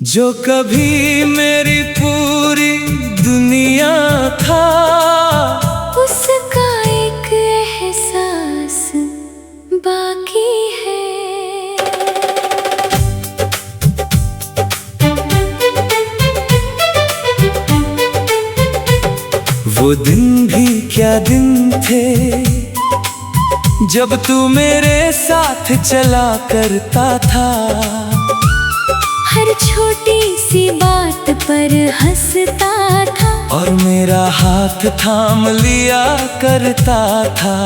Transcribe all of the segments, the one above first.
जो कभी मेरी पूरी दुनिया था, उसका एक एहसास बाकी है। वो दिन भी क्या दिन थे जब तू मेरे साथ चला करता था। हर छोटी सी बात पर हंसता था और मेरा हाथ थाम लिया करता था।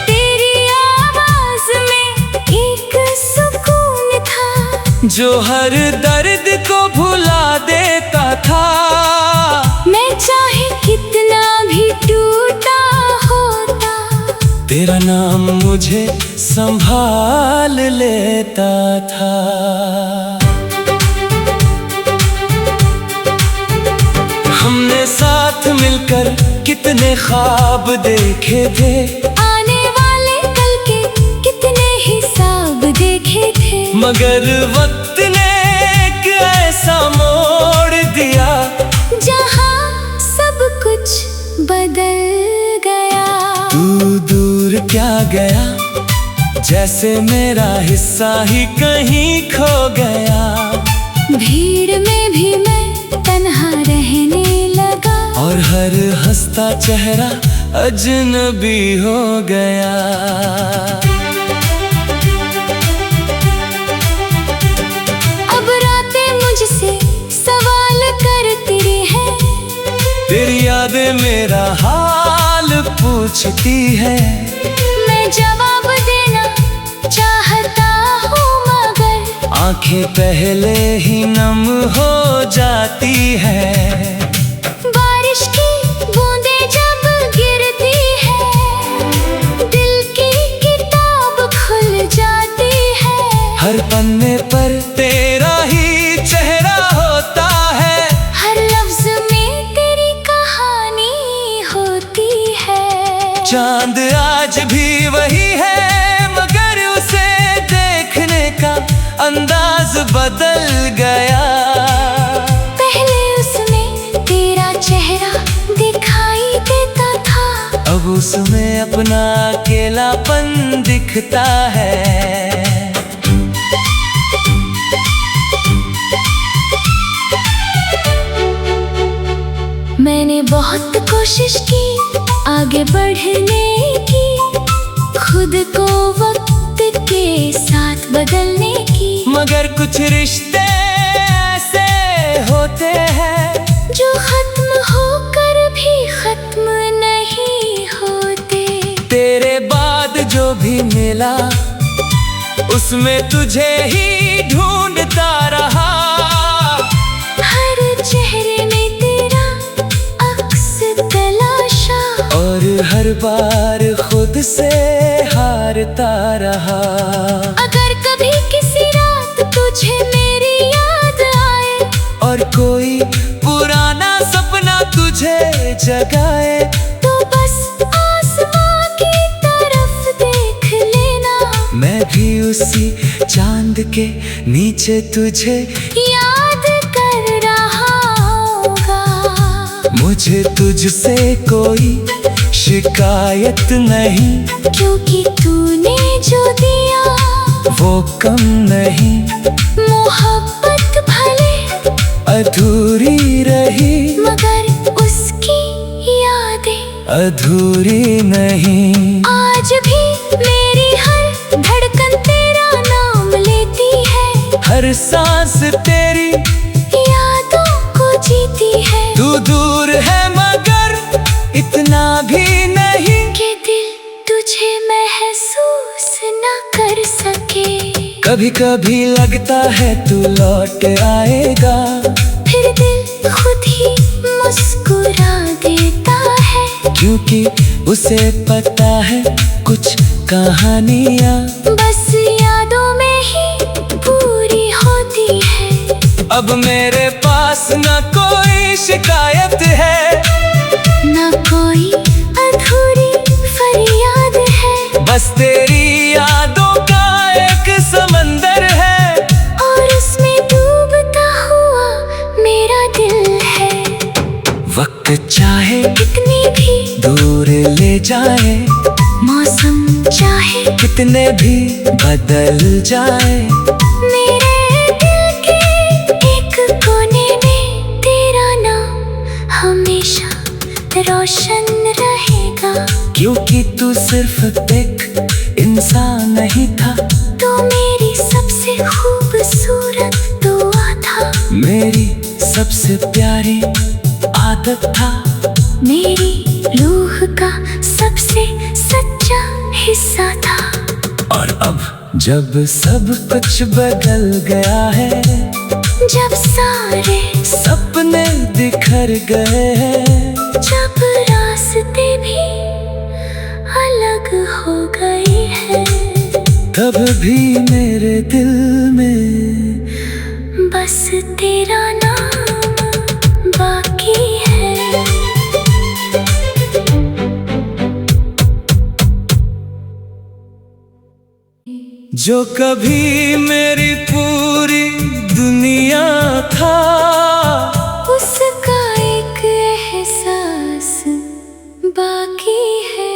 तेरी आवाज में एक सुकून था जो हर दर्द को भुला देता था। मैं चाहे कितना भी टूटा होता, तेरा नाम मुझे संभाल लेता था। हमने साथ मिलकर कितने ख्वाब देखे थे, आने वाले कल के कितने हिसाब देखे थे। मगर वक्त ने एक ऐसा मोड़ दिया जहाँ सब कुछ बदल गया। तू दूर क्या गया, जैसे मेरा हिस्सा ही कहीं खो गया। भीड़ में भी मैं तन्हा रहने लगा और हर हंसता चेहरा अजनबी हो गया। अब रातें मुझसे सवाल करती हैं, तेरी यादें मेरा हाल पूछती है। मैं जवाब देना चाहता हूँ मगर आंखें पहले ही नम हो जाती है। बारिश की बूंदें जब गिरती है, दिल की किताब खुल जाती है। हर पन्ने पर तेरा ही चेहरा होता है, हर लफ्ज में तेरी कहानी होती है। चांद आज भी वही है मगर उसे देखने का अंदाज बदल गया। पहले उसमें तेरा चेहरा दिखाई देता था, अब उसमें अपना अकेलापन दिखता है। मैंने बहुत कोशिश की आगे बढ़ने की, खुद को वक्त के साथ बदलने की। मगर कुछ रिश्ते ऐसे होते हैं जो खत्म होकर भी खत्म नहीं होते। तेरे बाद जो भी मिला उसमें तुझे ही ढूंढता रहा। हर चेहरे में तेरा अक्स तलाशा और हर बार खुद से हारता रहा। अगर कभी किसी रात तुझे मेरी याद आए और कोई पुराना सपना तुझे जगाए, तो बस आसमां की तरफ देख लेना। मैं भी उसी चांद के नीचे तुझे याद कर रहा होगा। मुझे तुझसे कोई शिकायत नहीं, क्योंकि तूने जो दिया वो कम नहीं। मोहब्बत भले अधूरी रही मगर उसकी यादें अधूरी नहीं। आज भी मेरी हर धड़कन तेरा नाम लेती है, हर सांस तेरी यादों को जीती है। तू दूर है मगर इतना भी नहीं कि दिल तुझे महसूस न कर सके। कभी कभी लगता है तू लौट आएगा, फिर दिल खुद ही मुस्कुरा देता है। क्योंकि उसे पता है कुछ कहानियाँ बस यादों में ही पूरी होती है। अब मेरे पास न कोई शिकायत है, न कोई अधूरी फरियाद है। बस तेरी यादों का एक समंदर है और उसमें डूब जाए, मौसम चाहे कितने भी बदल जाए, मेरे दिल के एक कोने में तेरा नाम हमेशा रोशन रहेगा। क्योंकि तू सिर्फ एक इंसान नहीं था, तू मेरी सबसे खूबसूरत दुआ था, मेरी सबसे प्यारी आदत था, मेरी रूह का सबसे सच्चा हिस्सा था। और अब जब सब कुछ बदल गया है, जब सारे सपने बिखर गए हैं, जब रास्ते भी अलग हो गए हैं, तब भी मेरे दिल में बस तेरा नाम बाकी है। जो कभी मेरी पूरी दुनिया था, उसका एक एहसास बाकी है।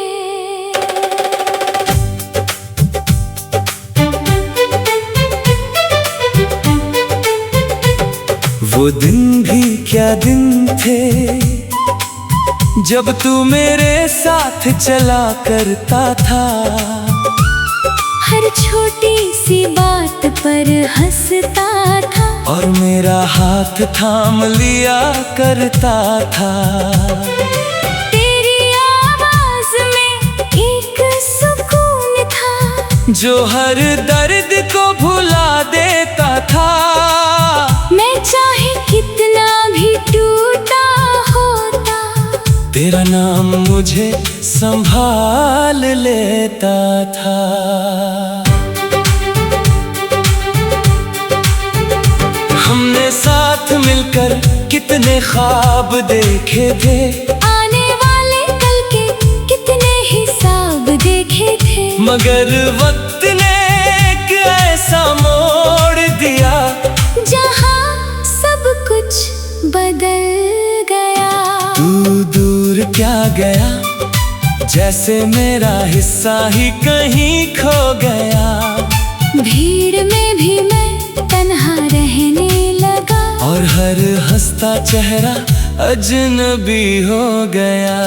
वो दिन भी क्या दिन थे, जब तू मेरे साथ चला करता था, हर छोटी सी बात पर हंसता था, और मेरा हाथ थाम लिया करता था। तेरी आवाज में एक सुकून था, जो हर दर्द को भुला देता था, मैं चाहे कितना भी टूटा होता, तेरा नाम मुझे संभाल लेता था। हमने साथ मिलकर कितने ख्वाब देखे थे, आने वाले कल के कितने हिसाब देखे थे, मगर वक्त ने एक ऐसा मोड़ दिया, जहाँ सब कुछ बदल गया। तू दूर क्या गया, जैसे मेरा हिस्सा ही कहीं खो गया, भीड़ में भी मैं तन्हा रहने लगा, और हर हंसता चेहरा अजनबी हो गया।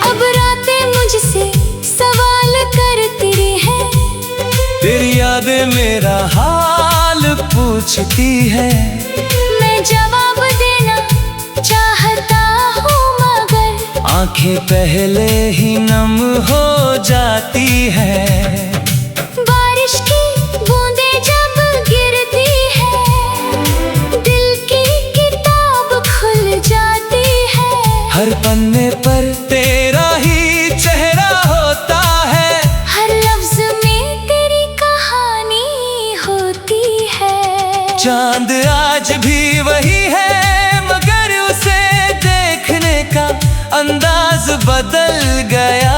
अब रातें मुझसे सवाल करती हैं, तेरी यादें मेरा हाल पूछती है, मैं जवाब देना चाहता हूँ, मगर आंखें पहले ही नम हो जाती है। बारिश की बूंदें जब गिरती है, दिल की किताब खुल जाती है, हर पन्ने पर तेरा ही चेहरा होता है, हर लफ्ज में तेरी कहानी होती है। चांद आज भी वही है, मगर उसे देखने का अंदाज बदल गया।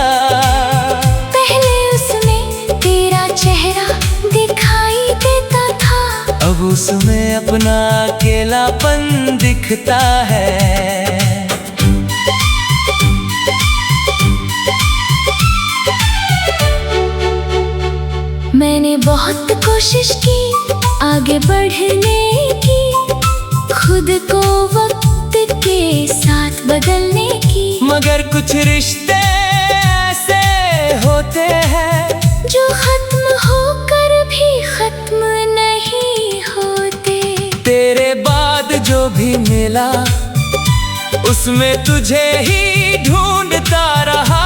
पहले उसमें तेरा चेहरा दिखाई देता था, अब उसमें अपना अकेलापन दिखता है। मैंने बहुत कोशिश की आगे बढ़ने की, खुद को वक्त के साथ बदलने की, मगर कुछ रिश्ते ऐसे होते हैं, जो खत्म होकर भी खत्म नहीं होते। तेरे बाद जो भी मिला, उसमें तुझे ही ढूंढता रहा,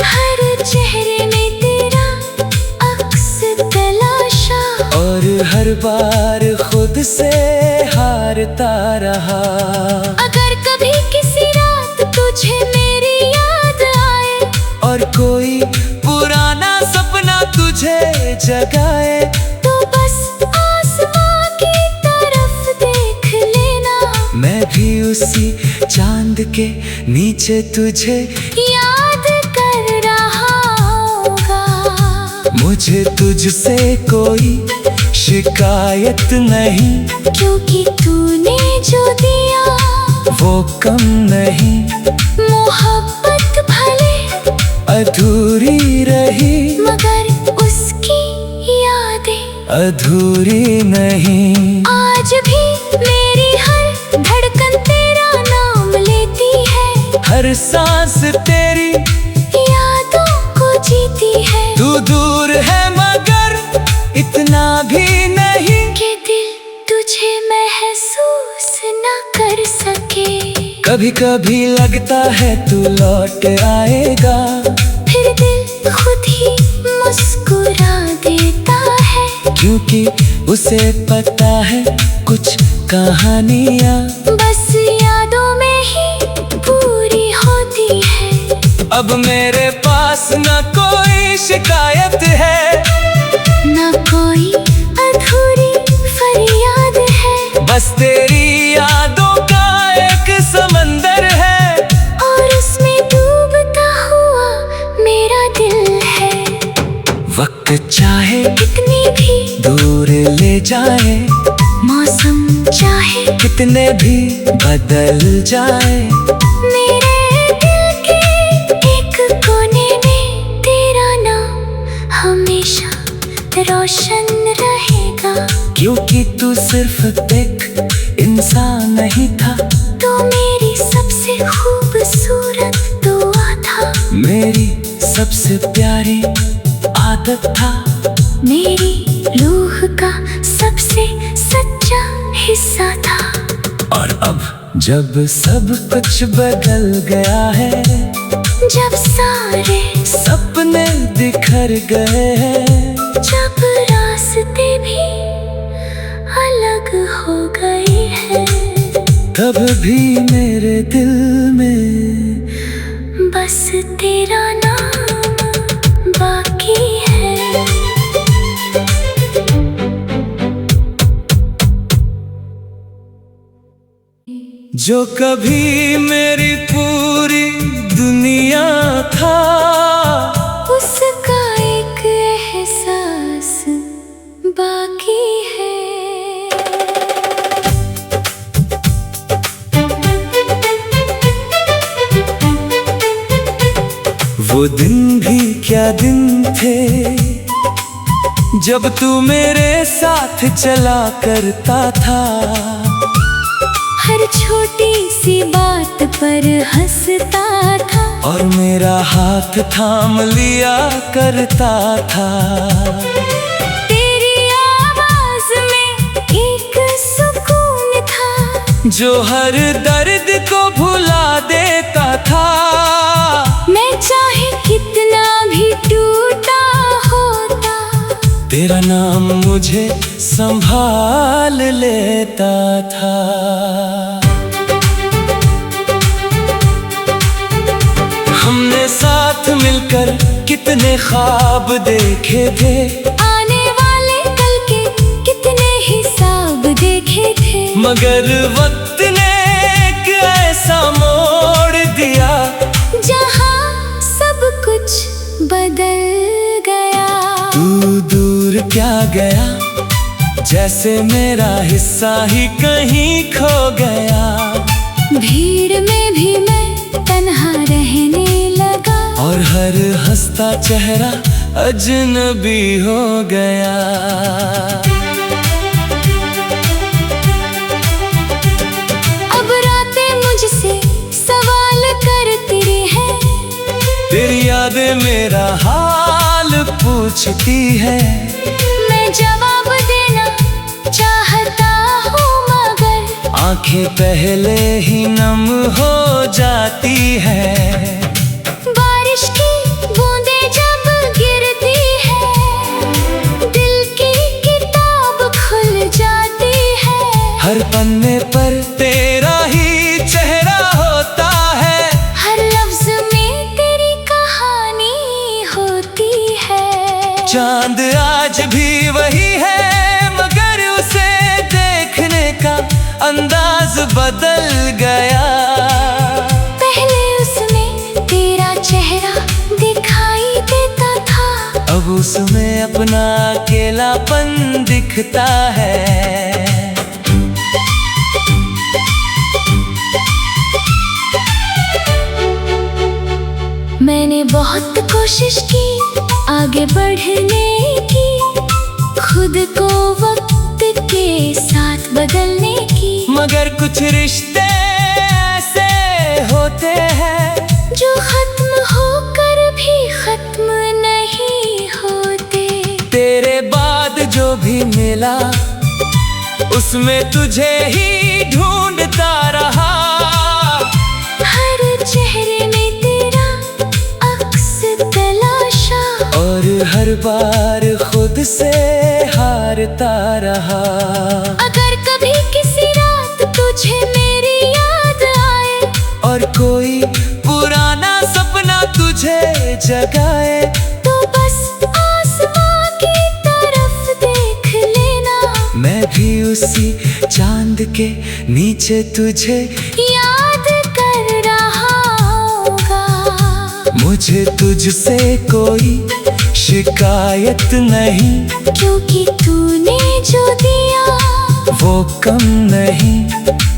हर चेहरे में तेरा अक्स तलाशा, और हर बार खुद से हारता रहा। अगर कभी किसी रात तुझे मेरी याद आए, और कोई पुराना सपना तुझे जगाए, तो बस आसमां की तरफ देख लेना, मैं भी उसी चांद के नीचे तुझे याद कर रहा होगा। मुझे तुझसे कोई शिकायत नहीं, क्योंकि तूने जो दिया वो कम नहीं। मोहब्बत भले अधूरी रही, मगर उसकी यादें अधूरी नहीं। आज भी मेरी हर धड़कन तेरा नाम लेती है, हर सांस तेरी यादों को जीती है। तू दूर है मगर इतना भी नहीं कि दिल तुझे महसूस न कर सके। कभी कभी लगता है तू लौट आएगा, फिर दिल खुद ही मुस्कुरा देता है, क्योंकि उसे पता है कुछ कहानियाँ बस यादों में ही पूरी होती है। अब मेरे पास न कोई शिकायत है, न कोई अधूरी फरियाद है, बस तेरी यादों का एक समंदर है, और उसमें डूबता हुआ मेरा दिल है। वक्त चाहे कितनी भी दूर ले जाए, मौसम चाहे कितने भी बदल जाए, मेरे दिल के एक कोने में तेरा नाम हमेशा रोशन रहेगा। क्योंकि तू सिर्फ एक इंसान नहीं था, तो मेरी सबसे खूबसूरत दुआ था, मेरी सबसे प्यारी आदत था, मेरी रूह का सबसे सच्चा हिस्सा था। और अब जब सब कुछ बदल गया है, जब सारे सपने बिखर गए हैं, जब रास्ते भी अलग हो गए हैं, तब भी मेरे दिल में बस तेरा नाम बाकी है। जो कभी मेरी पूरी दुनिया था, उसका एक एहसास बाकी है। वो दिन भी क्या दिन थे, जब तू मेरे साथ चला करता था, हर छोटी सी बात पर हंसता था, और मेरा हाथ थाम लिया करता था। तेरी आवाज में एक सुकून था, जो हर दर्द को भुला देता था। मैं चाहे कितना भी टूटा होता, तेरा नाम मुझे संभाल लेता था। हमने साथ मिलकर कितने ख्वाब देखे थे, आने वाले कल के कितने हिसाब देखे थे, मगर वक्त ने एक ऐसा मोड़ दिया, जहाँ सब कुछ बदल गया। तू दूर क्या गया, जैसे मेरा हिस्सा ही कहीं खो गया। भीड़ में भी मैं तन्हा रहने लगा, और हर हंसता चेहरा अजनबी हो गया। अब रातें मुझसे सवाल करती हैं, तेरी यादें मेरा हाल पूछती है, मैं जवाब देना चाहता हूँ, मगर आंखें पहले ही नम हो जाती है। बारिश की बूंदें जब गिरती है, दिल की किताब खुल जाती है, हर पन्ने पर तेरा ही चेहरा होता है, हर लफ्ज में तेरी कहानी होती है। चांद आज भी वही है, मगर उसे देखने का अंदाज बदल गया। पहले उसमें तेरा चेहरा दिखाई देता था, अब अब उसमें अपना अकेलापन दिखता है। मैंने बहुत कोशिश की आगे बढ़ने की, खुद को वक्त के साथ बदलने की, मगर कुछ रिश्ते ऐसे होते हैं जो खत्म होकर भी खत्म नहीं होते। तेरे बाद जो भी मिला उसमें तुझे ही ढूंढता रहा। हर चेहरे में तेरा अक्स तलाशा, और हर बार खुद से हारता रहा। अगर कभी किसी रात तुझे मेरी याद आए, और कोई पुराना सपना तुझे जगाए, तो बस आसमां की तरफ देख लेना। मैं भी उसी चांद के नीचे तुझे याद कर रहा होगा। मुझे तुझसे कोई शिकायत नहीं, क्योंकि तूने जो दिया वो कम नहीं।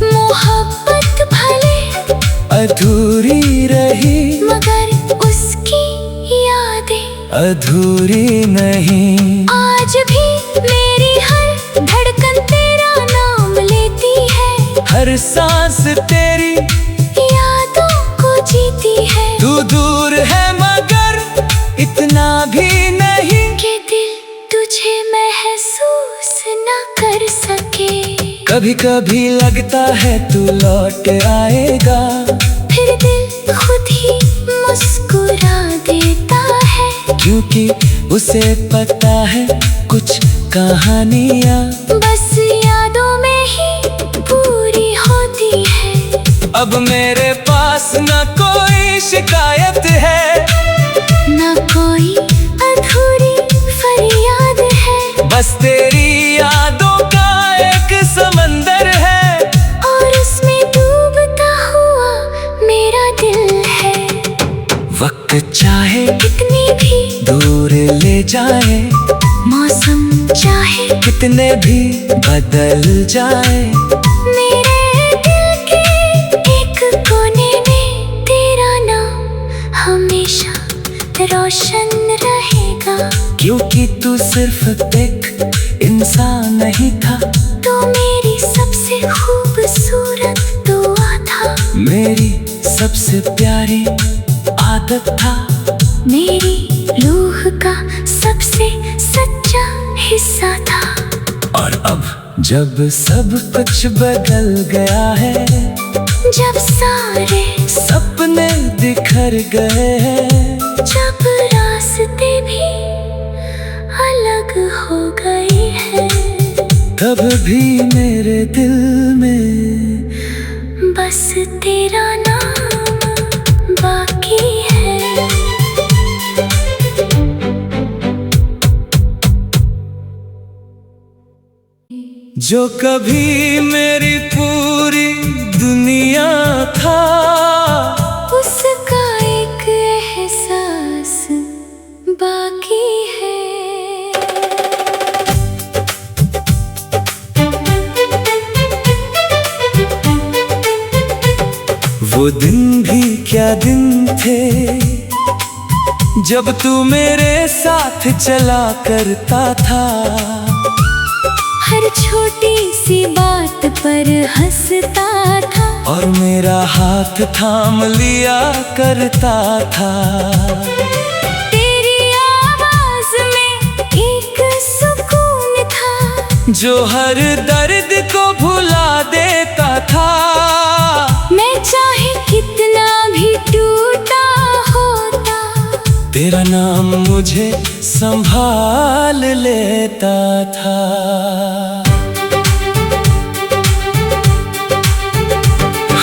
मोहब्बत भले अधूरी रही, मगर उसकी यादें अधूरी नहीं। आज भी मेरी हर धड़कन तेरा नाम लेती है, हर सांस तेरी यादों को जीती है। तू दूर है मगर इतना भी नहीं कि दिल तुझे महसूस न कर सके। कभी कभी लगता है तू लौट आएगा, फिर दिल खुद ही मुस्कुरा देता है, क्योंकि उसे पता है कुछ कहानियाँ बस यादों में ही पूरी होती है। अब मेरे पास न कोई शिकायत है, न कोई अधूरी फरियाद है, बस तेरी यादों का एक समंदर है, और उसमें डूबता हुआ मेरा दिल है। वक्त चाहे कितनी भी दूर ले जाए, मौसम चाहे कितने भी बदल जाए, मेरे दिल के एक कोने में तेरा नाम हमेशा रोशन रहेगा। क्योंकि तू सिर्फ एक इंसान नहीं था, तो मेरी सबसे खूबसूरत दुआ था, मेरी सबसे प्यारी आदत था, मेरी रूह का सबसे सच्चा हिस्सा था। और अब जब सब कुछ बदल गया है, जब सारे सपने बिखर गए हैं, जब रास्ते भी अलग हो गए हैं, तब भी मेरे दिल में बस तेरा नाम बाकी है। जो कभी मेरी पूरी दुनिया था, उसका एक एहसास बाकी है। वो दिन भी क्या दिन थे जब तू मेरे साथ चला करता था, हर छोटी सी बात पर हंसता था, और मेरा हाथ थाम लिया करता था। तेरी आवाज में एक सुकून था, जो हर दर्द को भुला देता था। मैं चाहे कितना भी टूटा होता, तेरा नाम मुझे संभाल लेता था।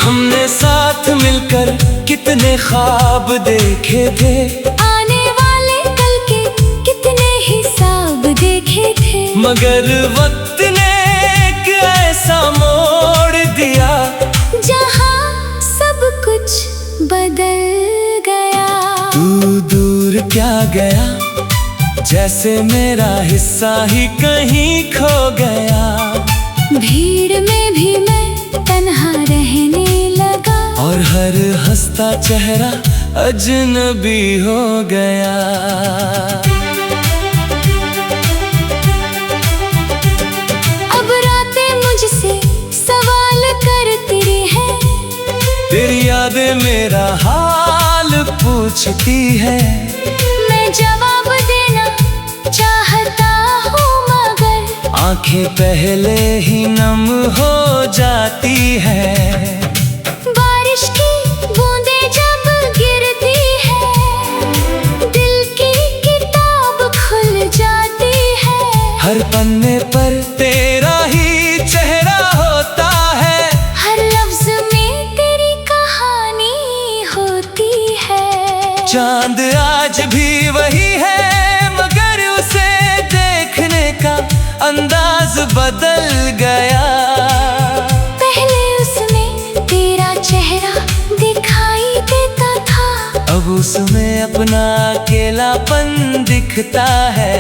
हमने साथ मिलकर कितने ख्वाब देखे थे, आने वाले कल के कितने हिसाब देखे थे, मगर वक्त ने एक ऐसा मोड़ दिया जहाँ सब कुछ बदल गया। तू दूर क्या गया, जैसे मेरा हिस्सा ही कहीं खो गया। भीड़ में भी मैं तन्हा रहने लगा, और हर हंसता चेहरा अजनबी हो गया। अब रातें मुझसे सवाल करती हैं, तेरी यादें मेरा हाल पूछती है। मैं जवाब देना चाहता हूँ मगर आंखें पहले ही नम हो जाती है। बारिश की बूंदें जब गिरती है, दिल की किताब खुल जाती है। हर पन्ने पर तेरा ही चेहरा होता है, हर लफ्ज में तेरी कहानी होती है। चांद आज भी वही है मगर उसे देखने का अंदाज बदल गया। पहले उसमें तेरा चेहरा दिखाई देता था, अब उसमें अपना अकेलापन दिखता है।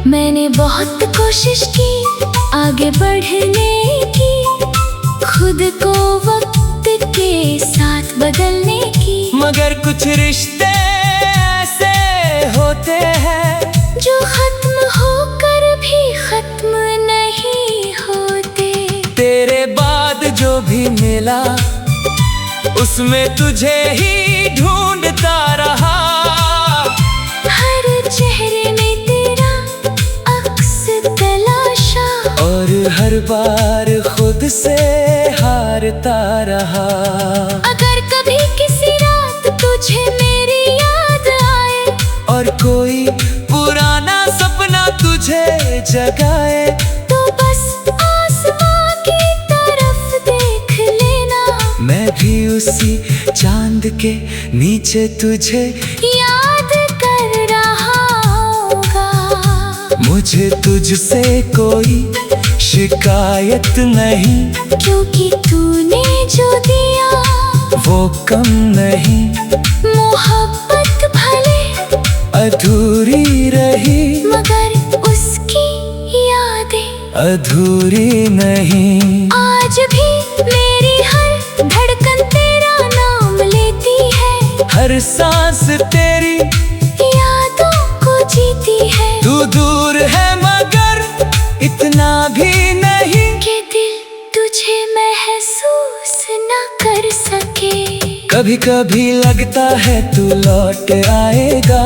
मैंने बहुत कोशिश की आगे बढ़ने की, खुद को वक्त के साथ बदलने की, मगर कुछ रिश्ते ऐसे होते हैं जो खत्म होकर भी खत्म नहीं होते। तेरे बाद जो भी मिला उसमें तुझे ही ढूंढता रहा। हर चेहरे में तेरा अक्स तलाशा, और हर बार खुद से हारता रहा। अगर कभी किसी रात तुझे मेरी याद आए, और कोई पुराना सपना तुझे जगाए, तो बस आसमां की तरफ देख लेना। मैं भी उसी चांद के नीचे तुझे याद कर रहा होगा। मुझे तुझसे कोई शिकायत नहीं, क्योंकि तूने जो दिया वो कम नहीं। मोहब्बत भले अधूरी रही मगर उसकी यादें अधूरी नहीं। आज भी मेरी हर धड़कन तेरा नाम लेती है, हर सांस तेरी यादों को जीती है। तू दूर है मगर इतना भी नहीं कि दिल तुझे महसूस न कर सके। कभी कभी लगता है तू लौट आएगा,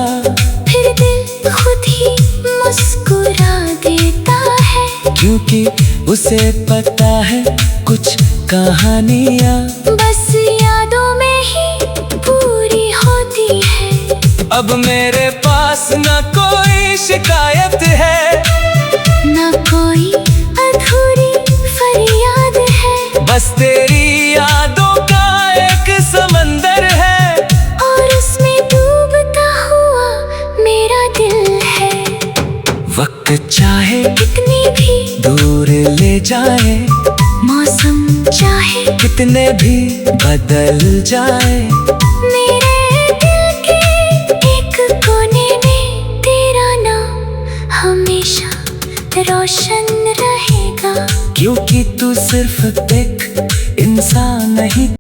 फिर दिल खुद ही मुस्कुरा देता है, क्योंकि उसे पता है कुछ कहानियाँ बस यादों में ही पूरी होती है। अब मेरे पास न कोई शिकायत है, न कोई अधूरी फरियाद है, बस तेरी यादों का एक समंदर है, और उसमें डूबता हुआ मेरा दिल है। वक्त चाहे कितनी भी दूर ले जाए, मौसम चाहे कितने भी बदल जाए, मेरे दिल के एक कोने में तेरा नाम हमेशा रोशन रहेगा। क्योंकि तू सिर्फ एक इंसान नहीं।